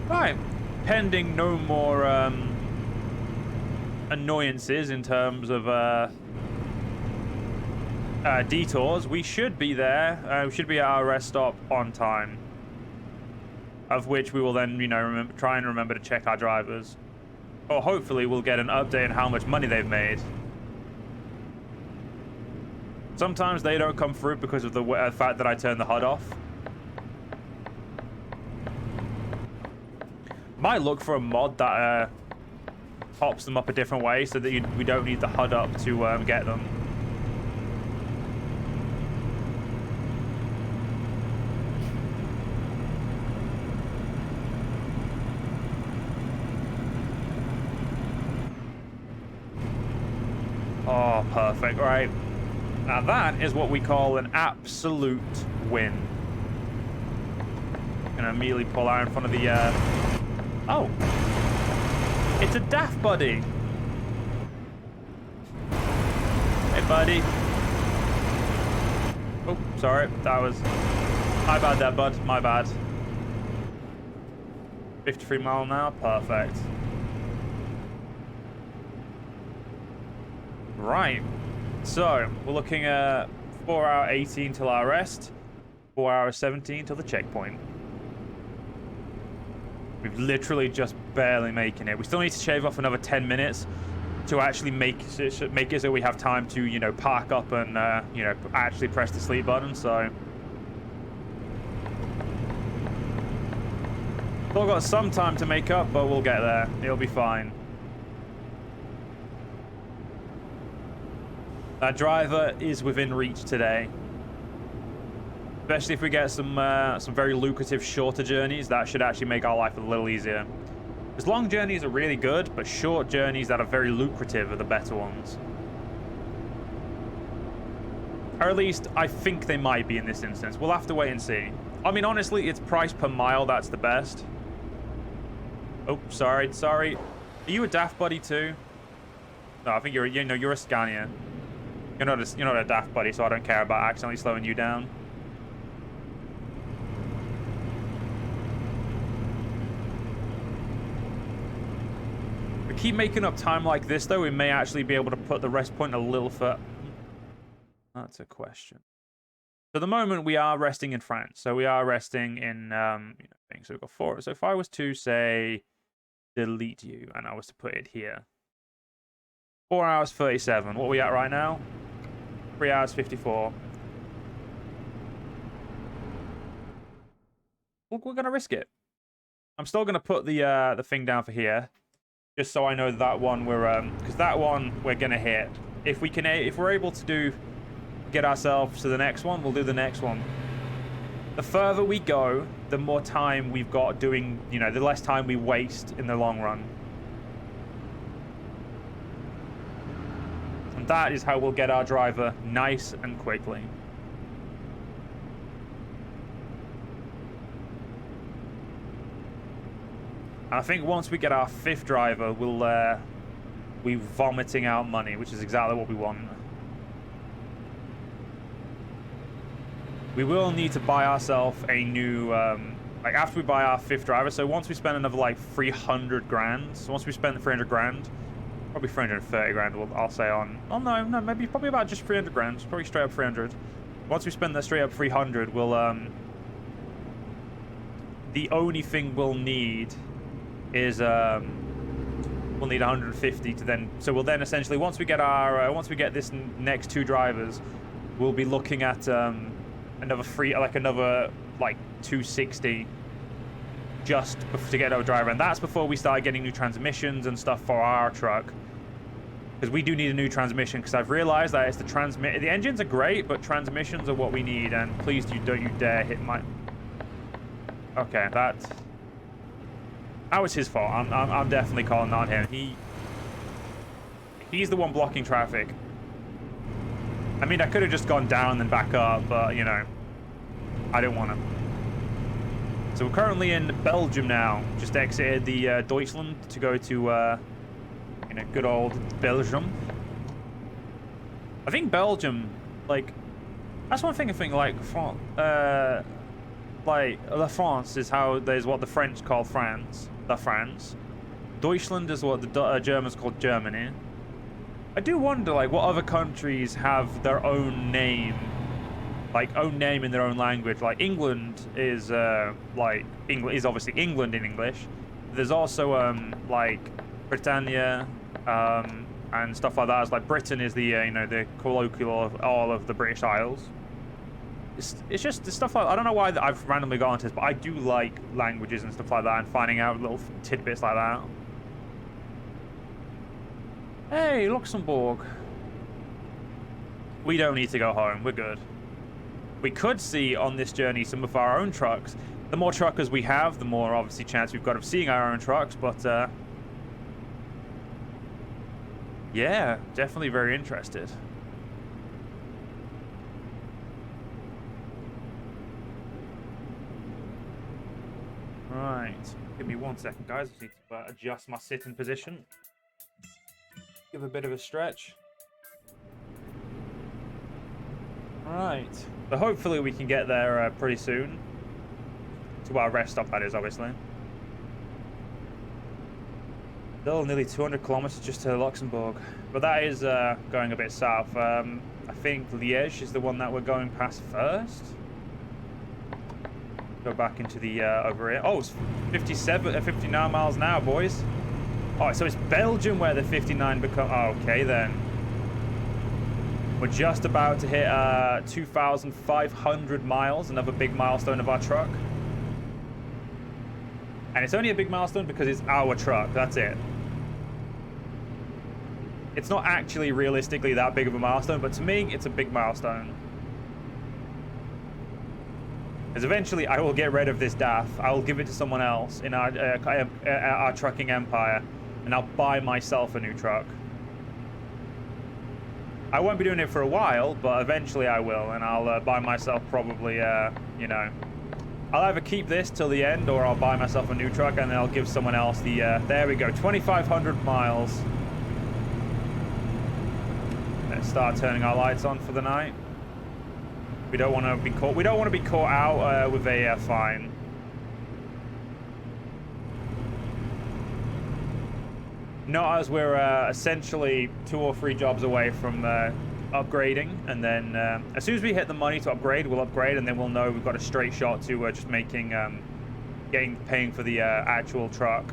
Right. Pending no more annoyances in terms of detours, we should be there. We should be at our rest stop on time. Of which we will then, you know, try and remember to check our drivers. Or hopefully we'll get an update on how much money they've made. Sometimes they don't come through because of the fact that I turned the HUD off. Might look for a mod that pops them up a different way so that we don't need the HUD up to get them. Oh, perfect. Right. Now that is what we call an absolute win. Gonna immediately pull out in front of the... Oh. It's a Daft Buddy. Hey, buddy. Oh, sorry. That was... My bad there, bud. My bad. 53 mile an hour. Perfect. Right. So, we're looking at 4 hour 18 till our rest. 4 hour 17 till the checkpoint. We've literally just barely making it. We still need to shave off another 10 minutes to actually make it so we have time to, you know, park up and, you know, actually press the sleep button, so... Still got some time to make up, but we'll get there. It'll be fine. That driver is within reach today. Especially if we get some very lucrative shorter journeys, that should actually make our life a little easier. Because long journeys are really good, but short journeys that are very lucrative are the better ones. Or at least, I think they might be in this instance. We'll have to wait and see. I mean, honestly, it's price per mile that's the best. Oh, sorry. Are you a Daft Buddy too? No, I think you're a Scania. You're not a Daft Buddy, so I don't care about accidentally slowing you down. If we keep making up time like this, though, we may actually be able to put the rest point a little further. That's a question. For the moment, we are resting in France, so we are resting in things. So we've got 4. So if I was to say delete you, and I was to put it here, 4 hours 37. What are we at right now? 3 hours 54. We're gonna risk it. I'm still gonna put the thing down for here, just so I know that one because that one we're gonna hit. If we're able to get ourselves to the next one, we'll do the next one. The further we go, the more time we've got doing, you know, the less time we waste in the long run. And that is how we'll get our driver nice and quickly. And I think once we get our 5th driver, we'll be vomiting out money, which is exactly what we want. We will need to buy ourselves a new, like after we buy our 5th driver. So once we spend another like 300 grand, so once we spend the 300 grand, probably 330 grand, I'll say on. Oh no, maybe probably about just 300 grand, probably straight up 300. Once we spend that straight up 300, we'll the only thing we'll need is we'll need 150 to then. So we'll then essentially once we get our once we get this next 2 drivers, we'll be looking at another 260 just to get our driver, and that's before we start getting new transmissions and stuff for our truck, because we do need a new transmission, because I've realized that it's the engines are great, but transmissions are what we need. And please don't you dare hit my... Okay, that was his fault. I'm definitely calling on him. He's the one blocking traffic. I mean, I could have just gone down and then back up, but, you know, I don't want to. So we're currently in Belgium now. Just exited the Deutschland to go to, good old Belgium. I think Belgium, like, that's one thing I think, like, like La France is what the French call France, La France. Deutschland is what the Germans call Germany. I do wonder, like, what other countries have their own name, like own name in their own language. Like England is England is obviously England in English. There's also like Britannia and stuff like that. It's like Britain is the you know, the colloquial of all of the British Isles. It's just the stuff like, I don't know why I've randomly gone into this, but I do like languages and stuff like that and finding out little tidbits like that. Hey, Luxembourg. We don't need to go home. We're good. We could see on this journey some of our own trucks. The more truckers we have, the more obviously chance we've got of seeing our own trucks, but yeah, definitely very interested. Right, give me 1 second, guys. I need to adjust my sitting position. Give a bit of a stretch. Right, so hopefully we can get there pretty soon. To our rest stop, that is, obviously. Still nearly 200 kilometers just to Luxembourg, but that is going a bit south. I think Liège is the one that we're going past first. Go back into the over here. Oh, it's 59 miles an hour, boys. Oh, so it's Belgium where the 59 become. Oh, okay then. We're just about to hit 2,500 miles, another big milestone of our truck. And it's only a big milestone because it's our truck. That's it. It's not actually realistically that big of a milestone, but to me, it's a big milestone. Because eventually I will get rid of this DAF. I will give it to someone else in our trucking empire, and I'll buy myself a new truck. I won't be doing it for a while, but eventually I will, and I'll buy myself probably, you know, I'll either keep this till the end, or I'll buy myself a new truck, and then I'll give someone else the, there we go, 2,500 miles. Let's start turning our lights on for the night. We don't want to be caught. We don't want to be caught out with a fine. Not as we're essentially 2 or 3 jobs away from upgrading, and then as soon as we hit the money to upgrade, we'll upgrade, and then we'll know we've got a straight shot to just making, paying for the actual truck.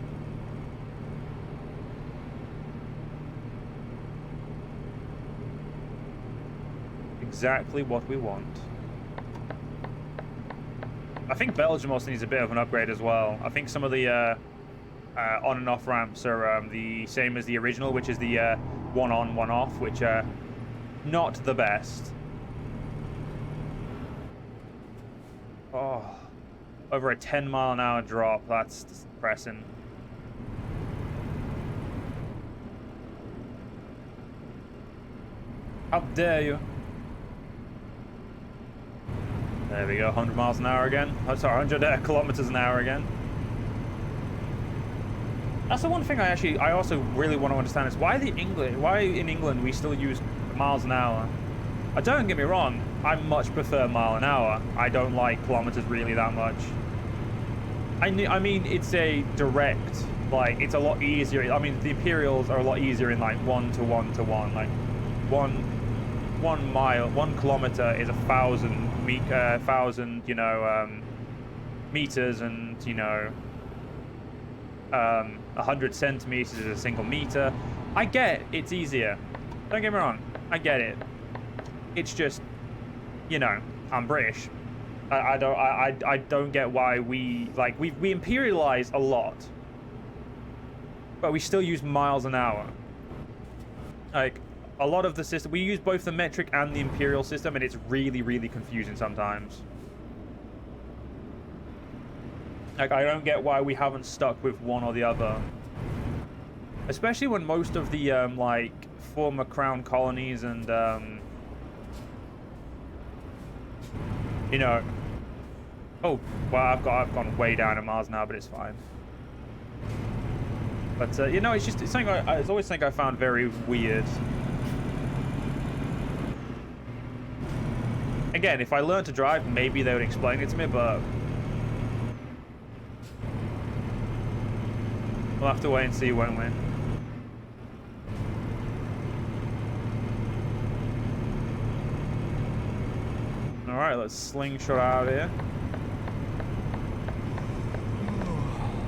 Exactly what we want. I think Belgium also needs a bit of an upgrade as well. I think some of the on and off ramps are the same as the original, which is the one on, one off, which are not the best. Oh, over a 10-mile-an-hour drop. That's depressing. How dare you? There we go, 100 miles an hour again. Oh, sorry, 100 kilometers an hour again. That's the one thing I also really want to understand is why in England we still use miles an hour. Don't get me wrong, I much prefer mile an hour. I don't like kilometers really that much. I mean, it's a direct, like, it's a lot easier. I mean, the Imperials are a lot easier in like 1 to 1 to 1. Like 1 mile, 1 kilometer is 1,000 you know, meters, and you know, 100 centimeters is a single meter. I get it's easier. Don't get me wrong, I get it. It's just, you know, I'm British. I don't get why we imperialize a lot, but we still use miles an hour. Like, a lot of the system, we use both the metric and the imperial system, and it's really, really confusing sometimes. Like, I don't get why we haven't stuck with one or the other. Especially when most of the, like, former crown colonies and, you know... Oh, well, I've gone way down in miles now, but it's fine. But, you know, it's something it's always something I found very weird. Again, if I learned to drive, maybe they would explain it to me, but We'll have to wait and see, won't we? Alright, let's slingshot out of here.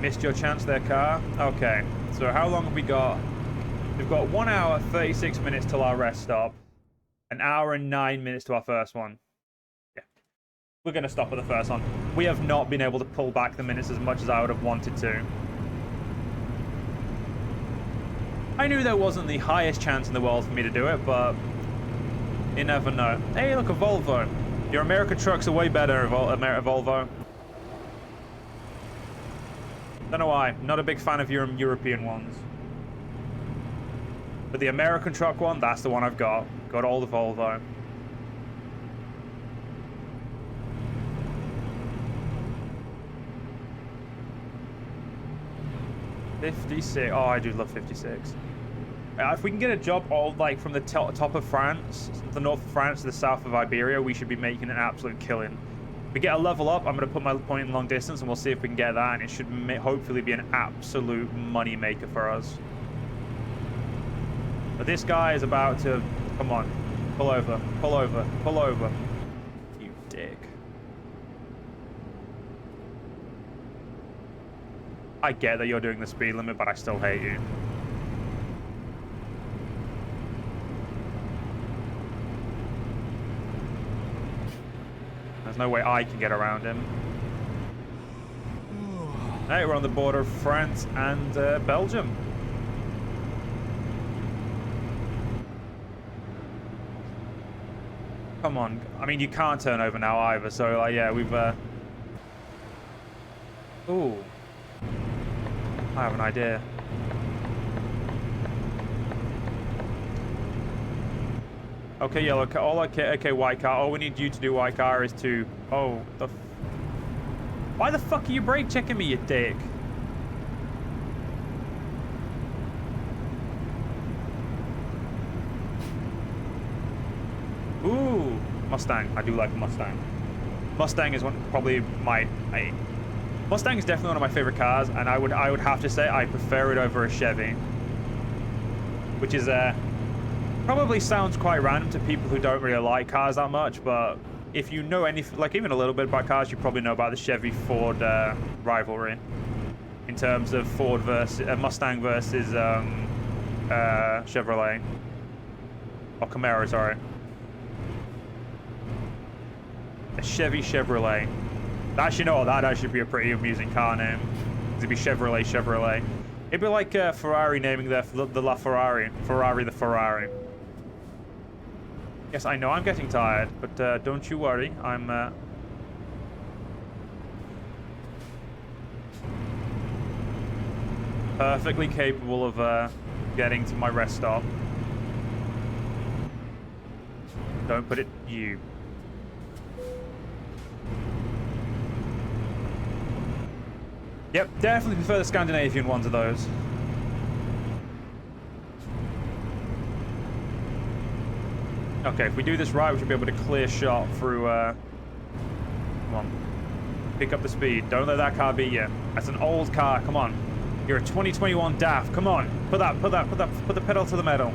Missed your chance there, car. Okay, so how long have we got? We've got 1 hour, 36 minutes till our rest stop. An hour and 9 minutes to our first one. Yeah. We're going to stop at the first one. We have not been able to pull back the minutes as much as I would have wanted to. I knew there wasn't the highest chance in the world for me to do it, but you never know. Hey, look, a Volvo. Your American trucks are way better, Volvo. Don't know why. Not a big fan of your European ones. But the American truck one, that's the one I've got. Got all the Volvo. '56. Oh, I do love 56. If we can get a job all like from the top of France, the north of France to the south of Iberia, we should be making an absolute killing. If we get a level up, I'm going to put my point in long distance, and we'll see if we can get that, and it should hopefully be an absolute money maker for us. But this guy is about to... Come on. Pull over. Pull over. Pull over. You dick. I get that you're doing the speed limit, but I still hate you. There's no way I can get around him. Hey, we're on the border of France and Belgium. Come on. I mean, you can't turn over now either, so yeah, we've... Ooh. I have an idea. Okay, yellow car. Okay, white car. All we need you to do, white car, is to... Oh, the... Why the fuck are you brake checking me, you dick? Ooh, Mustang. I do like a Mustang. Mustang is probably my... Mustang is definitely one of my favorite cars, and I would have to say I prefer it over a Chevy, which is probably sounds quite random to people who don't really like cars that much. But if you know anything, like even a little bit about cars, you probably know about the Chevy Ford rivalry in terms of Ford versus Mustang versus Chevrolet or Camaro. Sorry, a Chevy Chevrolet. Actually, no, that'd actually be a pretty amusing car name. It'd be Chevrolet. It'd be like Ferrari naming the LaFerrari. Ferrari the Ferrari. Yes, I know I'm getting tired, but don't you worry. I'm... perfectly capable of getting to my rest stop. Don't put it... You... Yep, definitely prefer the Scandinavian ones of those. Okay, if we do this right, we should be able to clear shot through, Come on. Pick up the speed. Don't let that car beat you. That's an old car. Come on. You're a 2021 DAF. Come on. Put the pedal to the metal.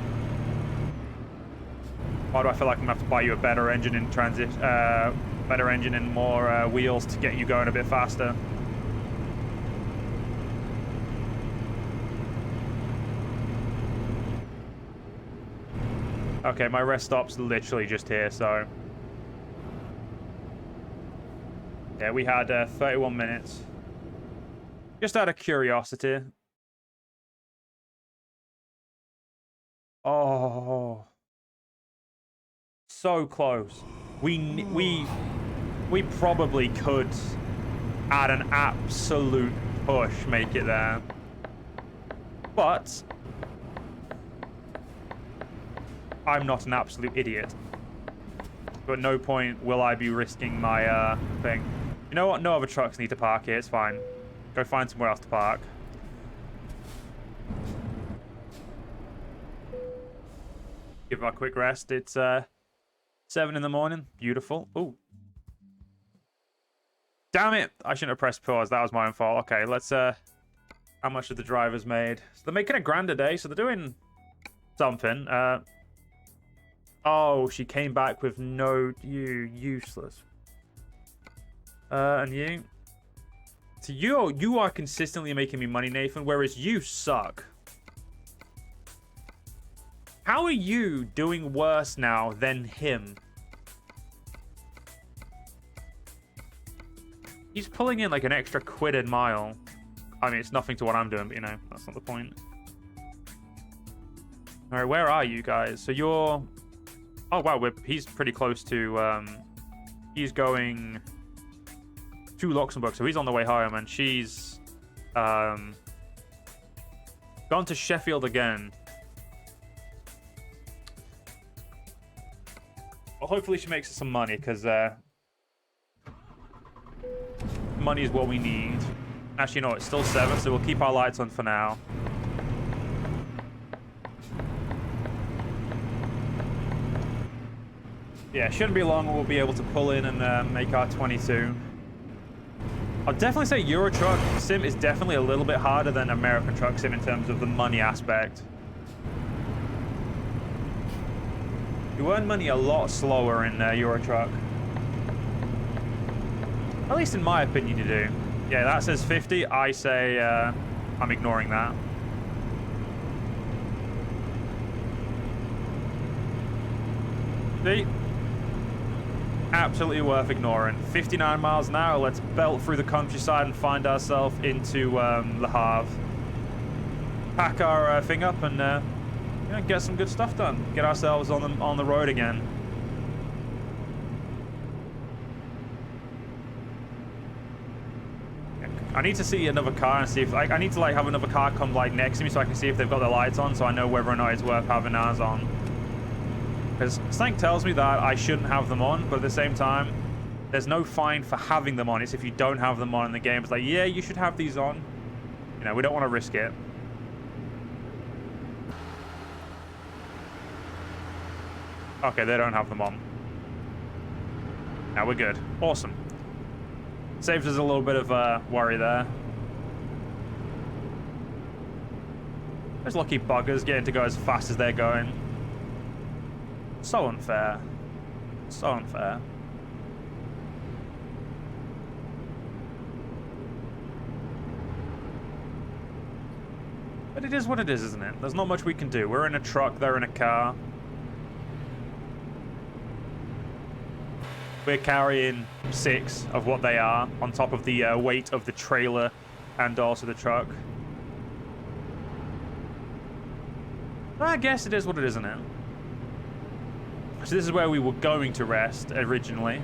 Why do I feel like I'm gonna have to buy you a better engine in transit, better engine and more wheels to get you going a bit faster? Okay, my rest stop's literally just here, so... Yeah, we had 31 minutes. Just out of curiosity. Oh. So close. We probably could, at an absolute push, make it there. But... I'm not an absolute idiot. But at no point will I be risking my thing. You know what? No other trucks need to park here. It's fine. Go find somewhere else to park. Give our quick rest. It's 7 in the morning. Beautiful. Ooh. Damn it! I shouldn't have pressed pause. That was my own fault. Okay, let's how much have the drivers made? So they're making $1,000 a day, so they're doing something. Oh, she came back with no... You useless. And you? So you are consistently making me money, Nathan, whereas you suck. How are you doing worse now than him? He's pulling in like an extra quid a mile. I mean, it's nothing to what I'm doing, but you know, that's not the point. All right, where are you guys? So you're... Oh, wow, he's pretty close to... He's going to Luxembourg, so he's on the way home, and she's gone to Sheffield again. Well, hopefully she makes us some money, because money is what we need. Actually, no, it's still 7, so we'll keep our lights on for now. Yeah, shouldn't be long. We'll be able to pull in and make our 22. I'll definitely say Euro Truck Sim is definitely a little bit harder than American Truck Sim in terms of the money aspect. You earn money a lot slower in Euro Truck. At least in my opinion you do. Yeah, that says 50. I say I'm ignoring that. See? Absolutely worth ignoring. 59 miles an hour. Let's belt through the countryside and find ourselves into Le Havre. Pack our thing up and you know, get some good stuff done. Get ourselves on the road again. I need to see another car and see if I need to like have another car come like next to me so I can see if they've got their lights on, so I know whether or not it's worth having ours on. Because something tells me that I shouldn't have them on, but at the same time, there's no fine for having them on. It's if you don't have them on in the game. It's like, yeah, you should have these on. You know, we don't want to risk it. Okay, they don't have them on. Now we're good. Awesome. Saves us a little bit of worry there. Those lucky buggers getting to go as fast as they're going. So unfair. So unfair. But it is what it is, isn't it? There's not much we can do. We're in a truck, they're in a car. We're carrying 6 of what they are on top of the weight of the trailer and also the truck. I guess it is what it is, isn't it? So this is where we were going to rest originally,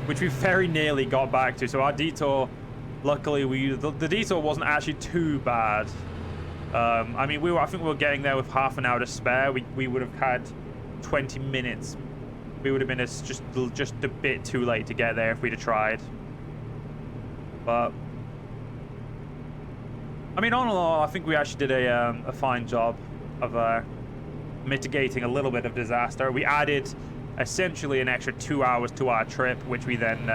which we very nearly got back to. So our detour, luckily, the detour wasn't actually too bad. I mean, I think we were getting there with half an hour to spare. We would have had 20 minutes. We would have been just a bit too late to get there if we'd have tried. But I mean, all in all, I think we actually did a fine job of mitigating a little bit of disaster. We added essentially an extra 2 hours to our trip, which we then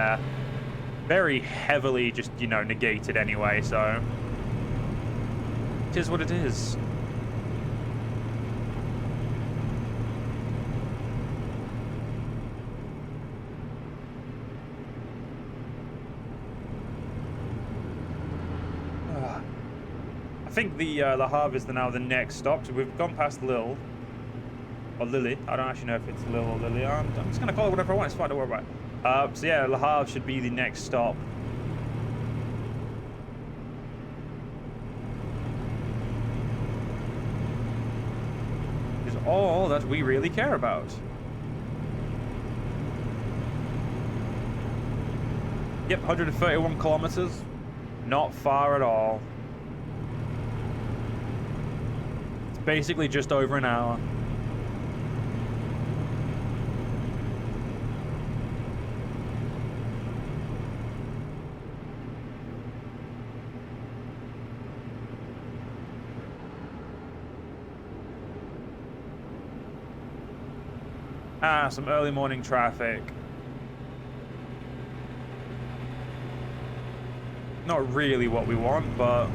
very heavily just, you know, negated anyway. So it is what it is. I think the Le Havre is now the next stop. So we've gone past Lille. Or Lily. I don't actually know if it's Lille or Lily. I'm just going to call it whatever I want. It's fine, don't worry about it. So yeah, Le Havre should be the next stop. Is all that we really care about. Yep, 131 kilometers. Not far at all. It's basically just over an hour. Some early morning traffic. Not really what we want, but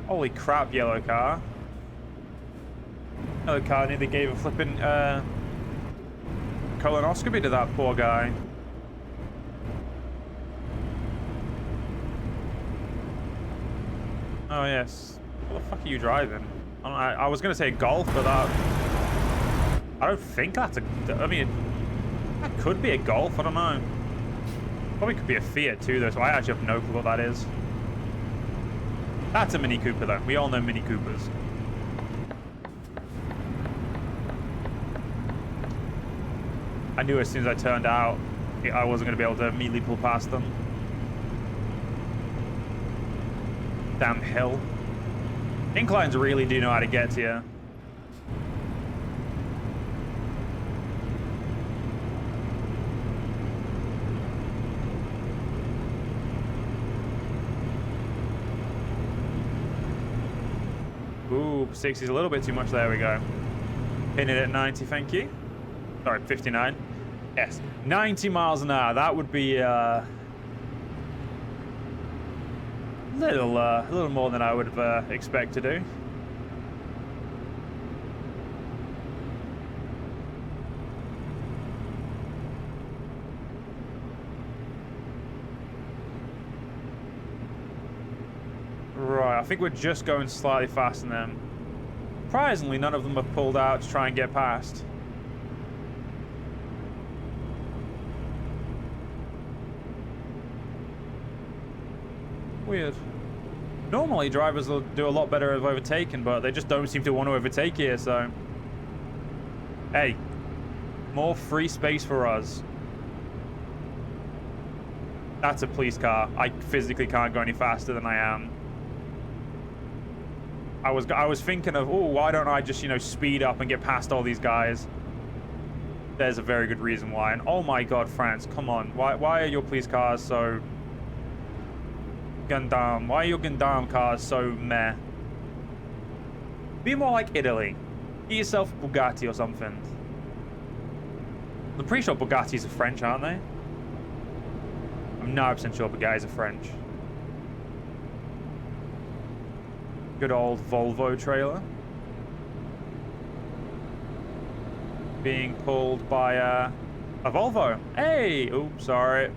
Holy crap, yellow car. Yellow car nearly gave a flipping colonoscopy to that poor guy. Oh, yes. What the fuck are you driving? I was going to say Golf, but that... I don't think that's a... I mean, that could be a Golf. I don't know. Probably could be a Fiat, too, though, so I actually have no clue what that is. That's a Mini Cooper, though. We all know Mini Coopers. I knew as soon as I turned out, I wasn't going to be able to immediately pull past them. Damn hill. Inclines really do know how to get to you. Ooh, 60's a little bit too much. There we go. Pin it at 90, thank you. Sorry, 59. Yes, 90 miles an hour. That would be a little more than I would have expected to do. Right, I think we're just going slightly faster than them. Surprisingly, none of them have pulled out to try and get past. Weird. Normally, drivers will do a lot better of overtaking, but they just don't seem to want to overtake here, so... Hey, more free space for us. That's a police car. I physically can't go any faster than I am. I was thinking of, oh, why don't I just, you know, speed up and get past all these guys? There's a very good reason why. And oh my God, France, come on. Why are your police cars so... Gundam. Why are your Gundam cars so meh? Be more like Italy. Get yourself a Bugatti or something. I'm pretty sure Bugattis are French, aren't they? I'm 90% sure Bugattis are French. Good old Volvo trailer. Being pulled by a Volvo. Hey! Oops, sorry.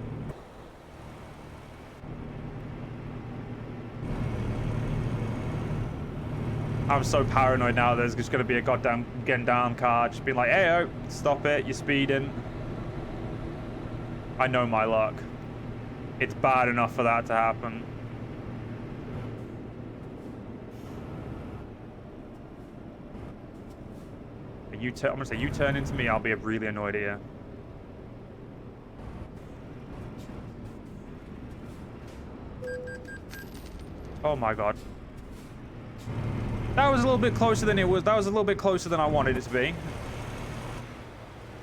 I'm so paranoid now there's just going to be a goddamn Gundam car just being like, hey, oh, stop it, you're speeding. I know my luck. It's bad enough for that to happen. I'm going to say, you turn into me, I'll be really annoyed here. Oh my God. That was a little bit closer than it was. That was a little bit closer than I wanted it to be.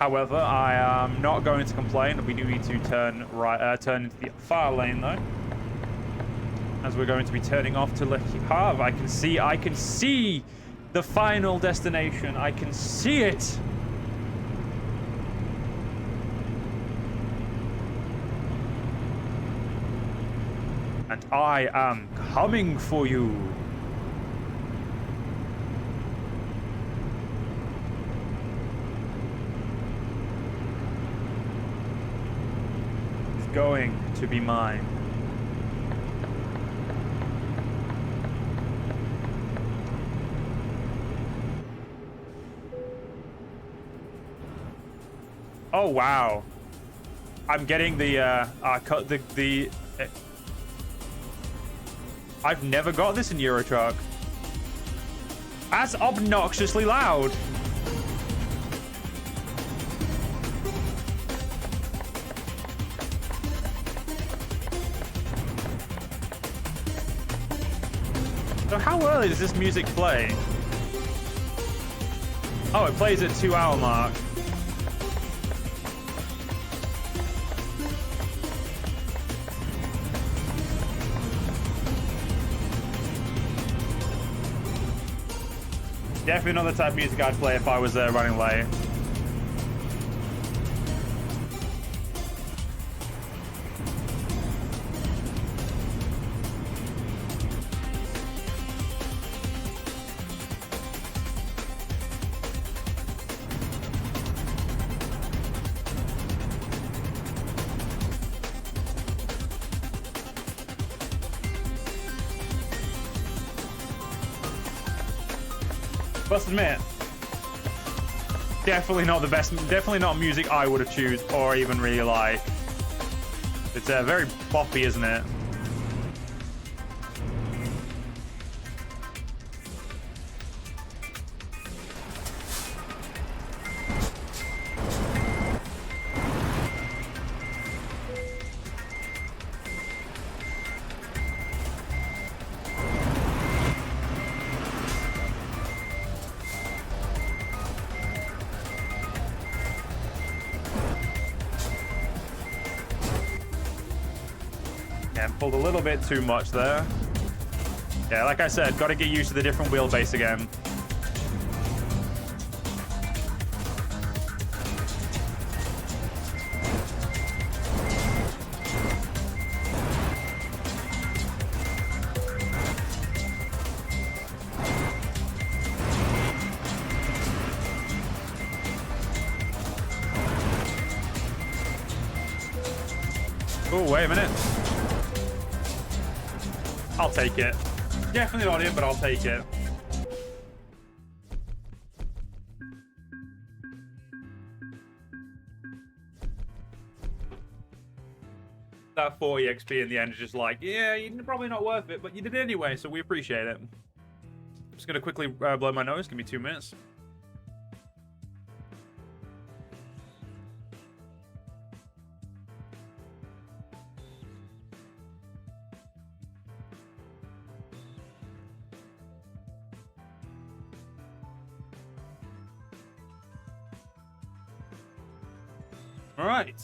Uhowever, I am not going to complain. We do need to turn right, turn into the far lane though, as we're going to be turning off to Le Havre. I can see the final destination. I can see it. And I am coming for you. Going to be mine. Oh wow! I'm getting the I've never got this in Euro Truck. That's obnoxiously loud. So how early does this music play? Oh, it plays at 2-hour mark. Definitely not the type of music I'd play if I was running late. Must admit, definitely not the best. Definitely not music I would have choose or even really like. It's very boppy, isn't it? Yeah, pulled a little bit too much there. Yeah, like I said, got to get used to the different wheelbase again. Oh, wait a minute. I'll take it. Definitely not it, but I'll take it. That 40 XP in the end is just like, yeah, you're probably not worth it, but you did it anyway, so we appreciate it. I'm just going to quickly blow my nose. Give me 2 minutes. All right.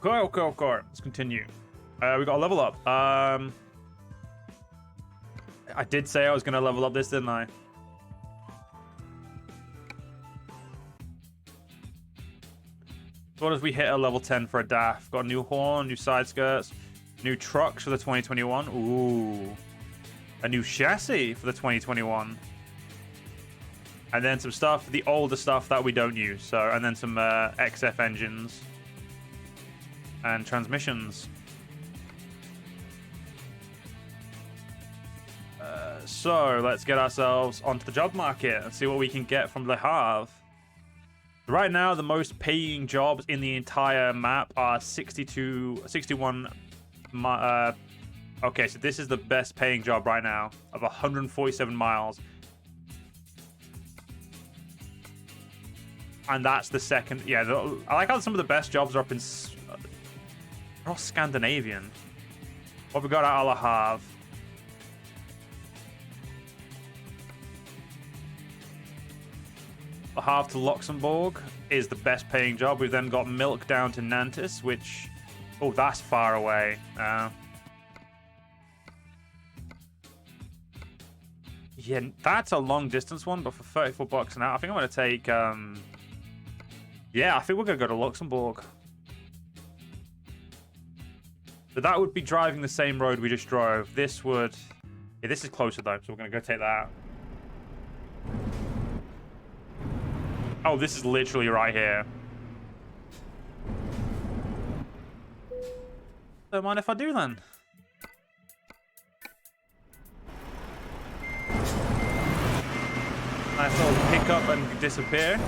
Okay. Let's continue. We got a level up. I did say I was going to level up this, didn't I? So what if we hit a level 10 for a DAF? Got a new horn, new side skirts, new trucks for the 2021. Ooh. A new chassis for the 2021. And then some stuff, the older stuff that we don't use. So, and then some XF engines. And transmissions. So let's get ourselves onto the job market and see what we can get from Le Havre. Right now, the most paying jobs in the entire map are 61. Okay, so this is the best paying job right now of 147 miles. And that's the second. Yeah, I like how some of the best jobs are up in. They're all Scandinavian. What we got at Le Havre? Le Havre to Luxembourg is the best paying job. We've then got Milk down to Nantes, which... Oh, that's far away. Yeah, that's a long distance one, but for 34 bucks an hour, I think I'm going to take... Yeah, I think we're going to go to Luxembourg. But that would be driving the same road we just drove. This would... Yeah, this is closer though, so we're going to go take that. Oh, this is literally right here. Don't mind if I do then. Nice little pick up and disappear.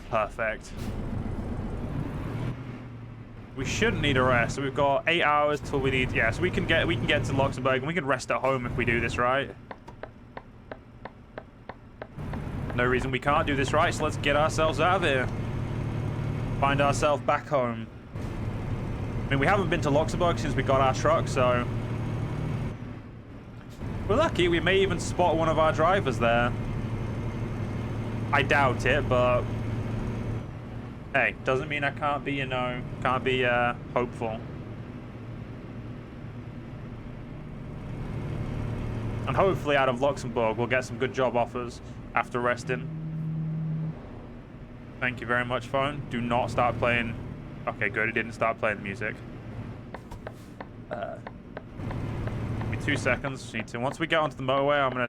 Perfect. We shouldn't need a rest. So we've got 8 hours till we need. Yeah, so we can get to Luxembourg and we can rest at home if we do this right. No reason we can't do this right. So let's get ourselves out of here. Find ourselves back home. I mean, we haven't been to Luxembourg since we got our truck, so we're lucky. We may even spot one of our drivers there. I doubt it, but. Hey, doesn't mean I can't be, can't be hopeful. And hopefully out of Luxembourg, we'll get some good job offers after resting. Thank you very much, phone. Do not start playing. Okay, good. It didn't start playing the music. Give me 2 seconds. Once we get onto the motorway, I'm going to